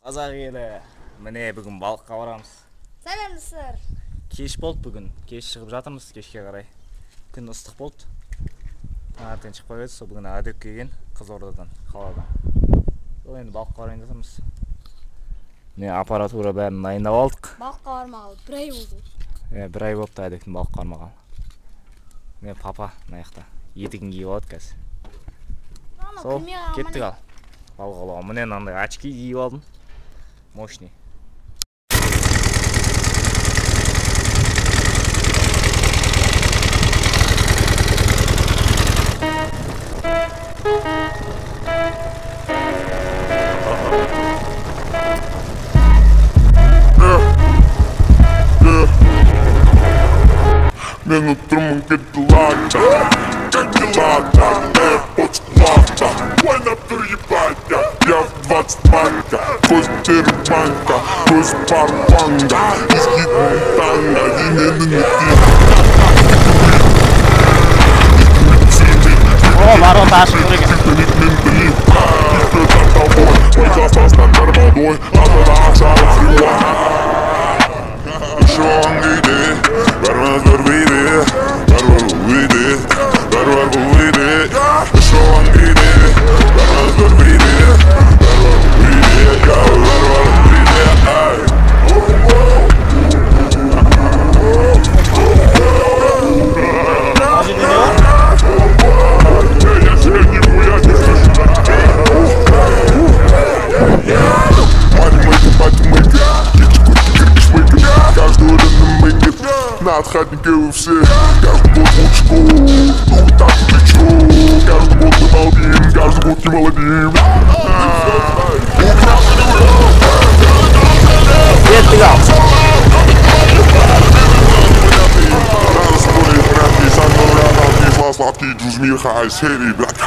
Қазақ елі, міне бүгін балыққа барамыз. Сәлемдісіздер. Кеш болды бүгін, кеш шығып жатырмыз кешке қарай. Күн ыстық болды. Таңертең шықпай еді, сол бүгін Әдек келген Қызылордадан, қаладан. Сол енді балыққа барайын жатырмыз. Міне аппаратура бәрін дайындап алдық. Балыққа бармағалы бір ай болды. Бір ай болыпты Әдектің балыққа бармағалы. Міне папа мына жақта етігін киіп алады қазір. Сол, кеттік ал. Балық аулауға. Міне мынандай очки киіп алдым. Мощный. Мен отырмын кетті лача, AirPods плата, ойнап тұр ебать, я в 20 банка, көз тері банка, көз бар банга, ескидің танга, ененің О, барон ташып тұр екен. Отходники вы все, каждый год лучше год, ну вы так и чё, каждый год мы молодеем, каждый год не молодеем. Сладкий джуз миха из серии, блядь,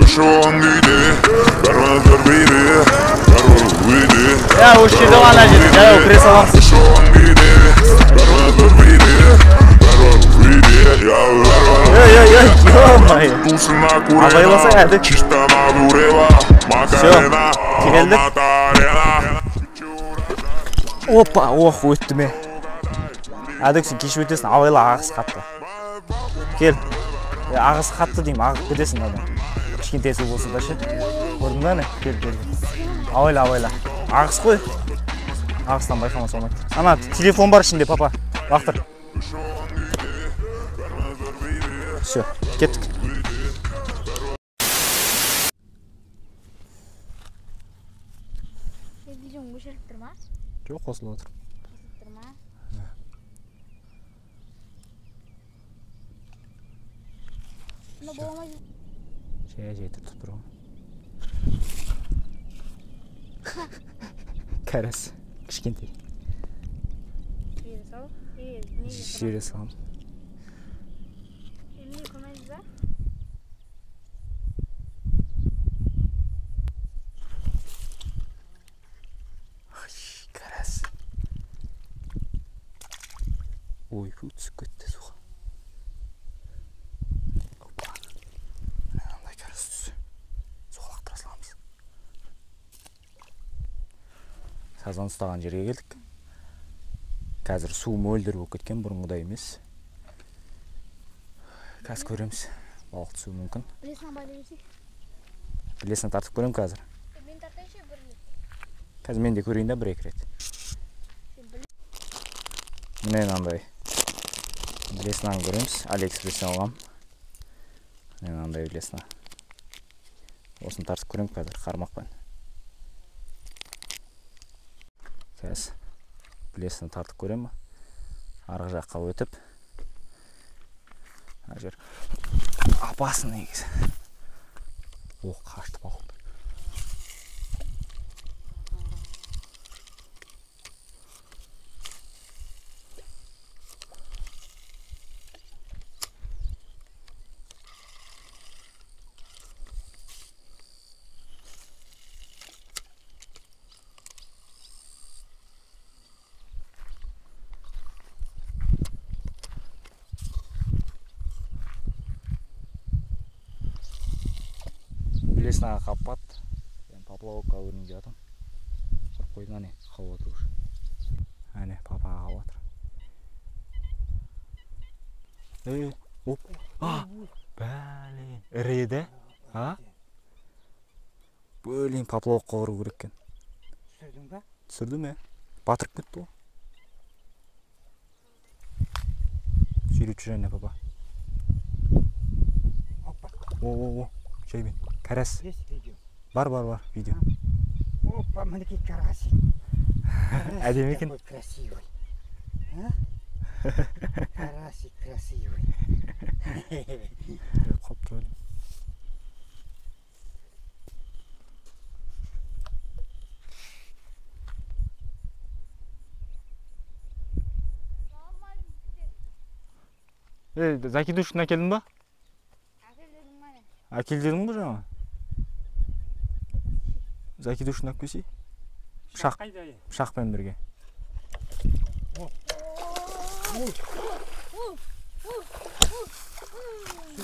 еще он видит, первый видит, первый видит. Я уж не давал один, я его прислал. Еще он видит, первый видит, первый видит, Ё-ё-ё, тусы накурена, Абайласа Әдік. чисто надурела, Макарена, келдік. Алматы-арена. Опа, ох, өтті ме. Әдік сен кешіп өтесің, абайла ағыс қатты. Кел. Ағыс қатты деймін, ағып кетесің адам. Кішкентай су болса да ше. Көрдің бе не? Кел. Абайла. Ағыс қой. Ағыстан байқамаса болмайды. Ана, телефон бар ішінде, папа. Лақтыр. Все, кеттік. Видеоң өшіріп тұр ма? Жоқ, қосылып отыр. Қосылып тұр ма? Мұны болмайды. Жетіп тұр ғой. Кәріс, кішкентай. Жері сал. Жері салам. Еміне көмейді ба? Кәріс. Ой, түсіп кетті суға. Опа. Мынандай кәріс түсі. Суға лақтыра саламыз. Сазан ұстаған жерге келдік. Қазір су мөлдір болып кеткен, бұрынғыдай емес. Қазір көреміз. Балық түсуі мүмкін. Білесің абайлы берсек? Білесін тартып көрем қазір. Мен тартайшы бір рет. Қазір мен де көрейін да бір-екі рет. Міне мынандай. Білесінен көреміз. Алиэкспресстен алғам. Міне мынандай білесіні. Осыны тартып көрем қазір қармақпен. Қазір білесіні тартып көрем. Арғы жаққа өтіп. Жер апасын негізі. О, қашты балық. Білесінаға қаппат. Поплавокқа өрініп жатым. қойдың, әне қалып отыр уже. Әне папа қалып отыр. Оп. Бәлен. Ірі еді? А? Бөлін поплавокқа ұру керек екен. Түсірдің ба? Түсірдім, батырып кетті ғой. Сүйретші және папа. О, жаймен. Кәрәс. Бар, видео. Опа, мінекей карасик. Әдемі екен. Красивый. Карасик красивый. Қап тұрады. Закидушканы әкелдің ба? Әкелдім мане. Әкелдің ба жаңа? Закидушканы алып келсей? Пышақпен бірге.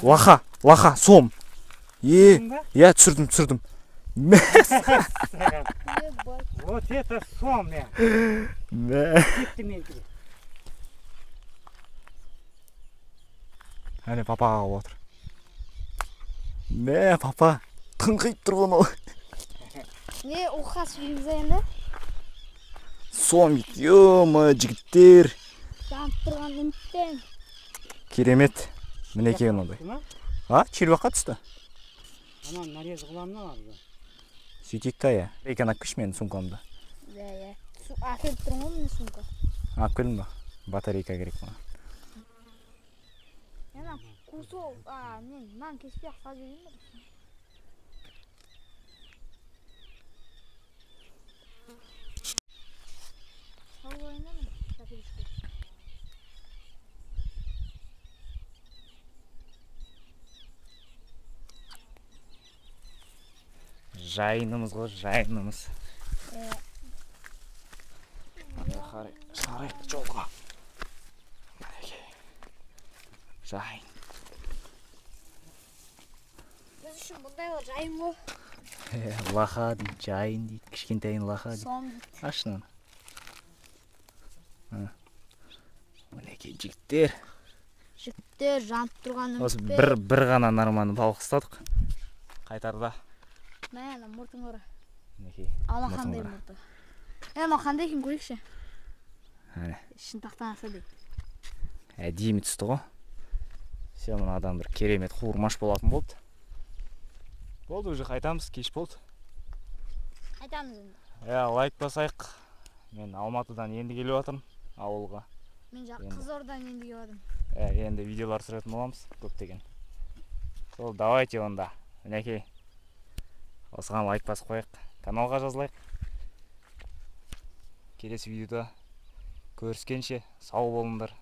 Лаха, сом. Я түсірдім. Вот это сом, я. Кетті мен келе. Әне папа қалып отыр. Папа, тыңқиып тұрған ол. Не, ұқас үйіміз енді? Сом, жігіттер. Жанып тұрған үміттен. Керемет. Мінекей ондай. Черваққа түсті. Анан нарез қыламын алады. Сөйтейік та, Рейканы алып келші менің сумкамды. Әкеліп тұрмын ғой мені сумка. Алып келдің ба? Батарейка керек маған. Yana кусок, нан кеспей ақ салып жіберейін ба? Салып қояйын да мен, закидушка. Жайынымыз ғой, жайынымыз. Шығарайық жолға. Жайын. Біз үшін бұндайға жайын ғой. Лаха дейді, жайын дейді, кішкентайын лаха дейді. Сом дейді. Ашынан. Мінекей жігіттер. Жігіттер жанып тұрған Осы үмітпен. бір ғана нарманы балық ұстадық. Қайтарда. Мәне, мұртың ора. Мінекей. Ала қандай мұрты. Ма қандай екен көрейікші. Ішін тақтан аса дейді. Әдемі түсті ғой. Сен мына адам бір керемет қуырмаш болатын болды. Болды, уже қайтамыз, кеш болды. Айтамыз енді. Лайк басайық. Мен Алматыдан енді келіп жатырмын, ауылға. Мен Қызылордадан енді келіп жатырмын. Енді видеолар түсіретін боламыз, көптеген. Сол, давайте онда. Мінекей. Осыған лайк басып қояйық. Каналға жазылайық. Келесі видеода көріскенше сау болыңдар.